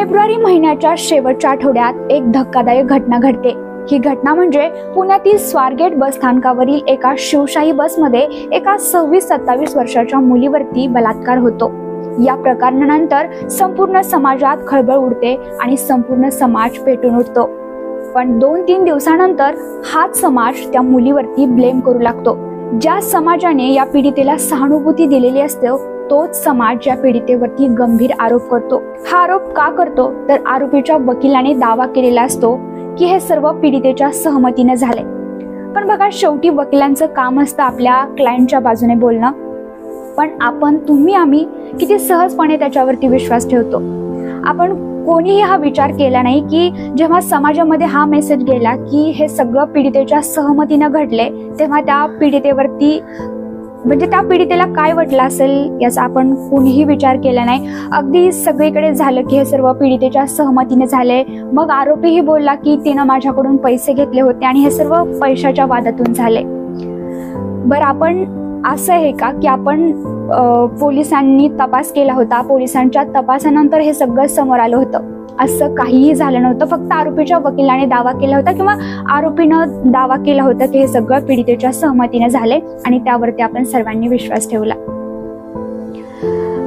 February महिन्याच्या शेवटच्या आठवड्यात एक धक्कादायक घटना घडते। ही घटना म्हणजे पुण्यातील स्वारगेट बस स्थानकावरील एका शिवशाही बसमध्ये एका 26-27 वर्षाच्या मुलीवरती बलात्कार होतो। या प्रकरणानंतर संपूर्ण समाजात खळबळ उडते आणि संपूर्ण समाज पेटून उठतो। पण 2-3 दिवसानंतर हाच समाज त्या मुलीवरती ब्लेम करू लागतो। ज्या समाजाने या पीडितेला सहानुभूती दिलेली असते तोच समाज या पीडितेवरती गंभीर आरोप करतो। हा आरोप का करतो तर आरोपीच्या वकिलाने दावा केलेला असतो की हे सर्व पीडितेच्या सहमतीने झाले। पण बघा, शेवटी वकिलांचं काम असतं आपल्या क्लायंटच्या बाजूने बोलणं, पण तुम्ही आम्ही किती सहजपणे त्याच्यावरती विश्वास ठेवतो। आपण कोणीही हा विचार केला नाही की जेव्हा समाजामध्ये हा मेसेज गेला की हे सगळं पीडितेच्या सहमतीने घडले, तेव्हा त्या पीडितेवरती म्हणजे त्या पीडितेला काय वाटलं असेल याचा आपण कोणीही विचार केला नाही। अगदी सगळीकडे झालं की हे सर्व पीडितेच्या सहमतीने झाले। मग आरोपीही बोलला की तिनं माझ्याकडून पैसे घेतले होते आणि हे सर्व पैशाच्या वादातून झाले। बरं, आपण असं आहे का की आपण पोलिसांनी तपास केला होता, पोलिसांच्या तपासानंतर हे सगळं समोर आलं होतं? असं काहीही झालं नव्हतं। फक्त आरोपीच्या वकिलाने दावा केला होता किंवा आरोपीनं दावा केला होता की हे सगळं पीडितेच्या सहमतीने झाले आणि त्यावरती आपण सर्वांनी विश्वास ठेवला।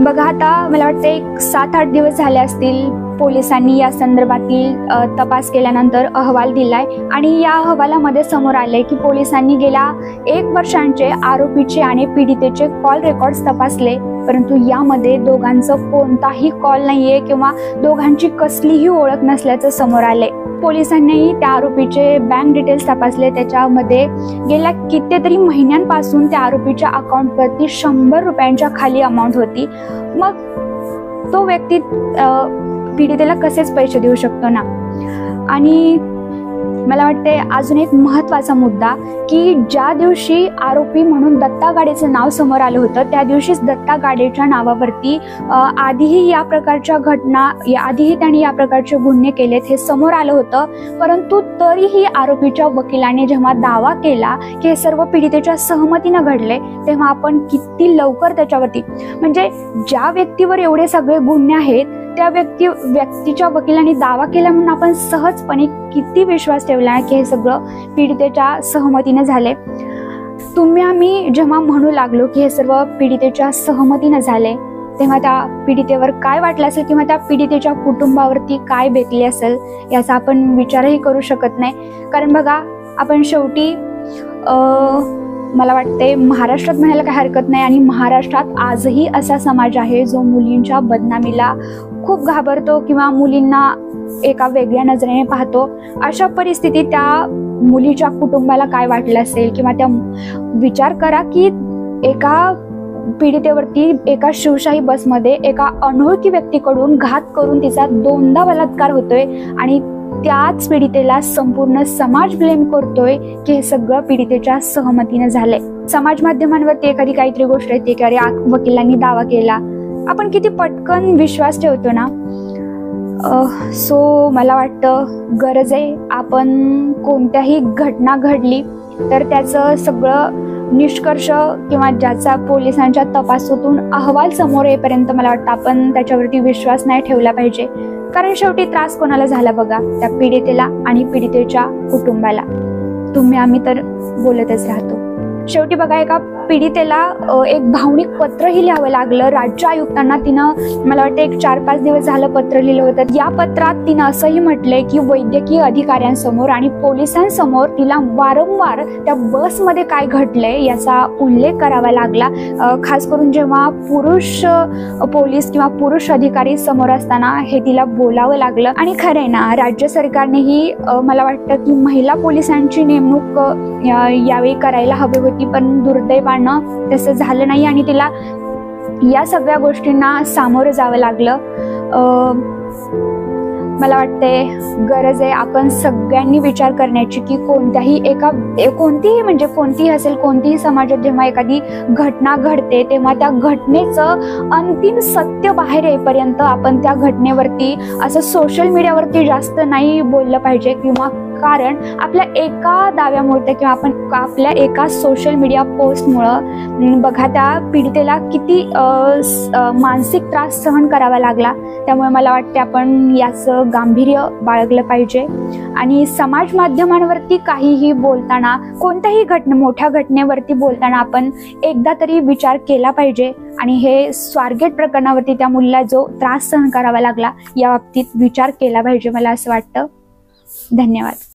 बघा, आता मला वाटतं एक 7-8 दिवस झाले असतील पोलिसांनी या संदर्भातील तपास केल्यानंतर अहवाल दिलाय आणि या अहवालामध्ये समोर आले की पोलिसांनी गेल्या 1 वर्षांचे आरोपीचे आणि पीडितेचे कॉल रेकॉर्ड्स तपासले, परंतु यामध्ये दोघांचं कोणताही कॉल नाहीये किंवा दोघांची कसलीही ओळख नसल्याचं समोर आले। पोलिसांनीही त्या आरोपीचे बँक डिटेल्स तपासले, त्याच्यामध्ये गेल्या कितीतरी महिन्यांपासून त्या आरोपीच्या अकाउंटवरती 100 रुपयांच्या खाली अमाऊंट होती। मग तो व्यक्ती पीडितेला कसेच पैसे देऊ शकतो ना। आणि मला वाटते अजून एक महत्त्वाचा मुद्दा की ज्या दिवशी आरोपी म्हणून दत्ता गाडेचं नाव समोर आलं होतं त्या दिवशीच दत्ता गाडेच्या नावावरती आधीही या प्रकारच्या घटना आधीही त्यांनी या प्रकारचे गुन्हे केलेत हे समोर आलं होतं। परंतु तरीही आरोपीच्या वकिलाने जेव्हा दावा केला की हे सर्व पीडितेच्या सहमतीने घडले, तेव्हा आपण किती लवकर त्याच्यावरती म्हणजे ज्या व्यक्तीवर एवढे सगळे गुन्हे आहेत त्या व्यक्तीच्या वकिलांनी दावा केला म्हणून आपण सहजपणे किती विश्वास ठेवला की हे सगळं पीडितेच्या सहमतीने झाले। तुम्ही आम्ही जेव्हा म्हणू लागलो की हे सर्व पीडितेच्या सहमतीने झाले, तेव्हा त्या पीडितेवर काय वाटलं असेल किंवा त्या पीडितेच्या कुटुंबावरती काय बेतले असेल याचा आपण विचारही करू शकत नाही। कारण बघा, आपण शेवटी मला वाटते महाराष्ट्रात म्हणायला काही हरकत नाही आणि महाराष्ट्रात आजही असा समाज आहे जो मुलींच्या बदनामीला खूप घाबरतो किंवा मुलींना एका वेगळ्या नजरेने पाहतो। अशा परिस्थितीत त्या मुलीच्या कुटुंबाला काय वाटलं असेल किंवा त्या विचार करा की एका पीडितेवरती एका शिवशाही बसमध्ये एका अनोळखी व्यक्तीकडून घात करून तिचा 2दा बलात्कार होतोय आणि त्याच पीडितेला संपूर्ण समाज ब्लेम करतोय की हे सगळं पीडितेच्या सहमतीने झाले। समाज माध्यमांवरती एखादी काहीतरी गोष्ट येते की अरे वकिलांनी दावा केला, आपण किती पटकन विश्वास ठेवतो ना। सो मला वाटतं गरज आहे आपण कोणत्याही घटना घडली तर त्याचं सगळं निष्कर्ष किंवा ज्याचा पोलिसांच्या तपासातून अहवाल समोर येईपर्यंत मला वाटतं आपण त्याच्यावरती विश्वास नाही ठेवला पाहिजे। कारण शेवटी त्रास कोणाला झाला बघा, त्या पीडितेला आणि पीडितेच्या कुटुंबाला। तुम्ही आम्ही तर बोलतच राहतो। शेवटी बघा, एका पीडितेला एक भावनिक पत्रही लिहावं लागलं राज्य आयुक्तांना। तिनं मला वाटतं एक 4-5 दिवस झालं पत्र लिहिलं होतं। या पत्रात तिनं असंही म्हटलंय की वैद्यकीय अधिकाऱ्यांसमोर आणि पोलिसांसमोर तिला वारंवार त्या बसमध्ये काय घडलंय याचा उल्लेख करावा लागला। खास करून जेव्हा पुरुष पोलीस किंवा पुरुष अधिकारी समोर असताना हे तिला बोलावं लागलं। आणि खरं आहे ना, राज्य सरकारनेही मला वाटतं की महिला पोलिसांची नेमणूक यावेळी करायला हवी होती, पण दुर्दैवानं तसं झालं नाही आणि तिला या सगळ्या गोष्टींना सामोरं जावं लागलं। मला वाटते गरज आहे आपण सगळ्यांनी विचार करण्याची की कोणतीही असेल कोणतीही समाजात जेव्हा एखादी घटना घडते तेव्हा त्या घटनेचं अंतिम सत्य बाहेर येईपर्यंत आपण त्या घटनेवरती असं सोशल मीडियावरती जास्त नाही बोललं पाहिजे किंवा कारण आपल्या एका दाव्यामुळे किंवा आपल्या एका सोशल मीडिया पोस्टमुळं बघा त्या पीडितेला किती मानसिक त्रास सहन करावा लागला. त्यामुळे मला वाटते आपण याचं गांभीर्य बाळगलं पाहिजे आणि समाज माध्यमांवरती काहीही बोलताना, कोणत्याही मोठ्या घटनेवरती बोलताना आपण एकदा तरी विचार केला पाहिजे आणि हे स्वारगेट प्रकरणावरती त्या मुलीला जो त्रास सहन करावा लागला या बाबतीत विचार केला पाहिजे, मला असं वाटतं. धन्यवाद.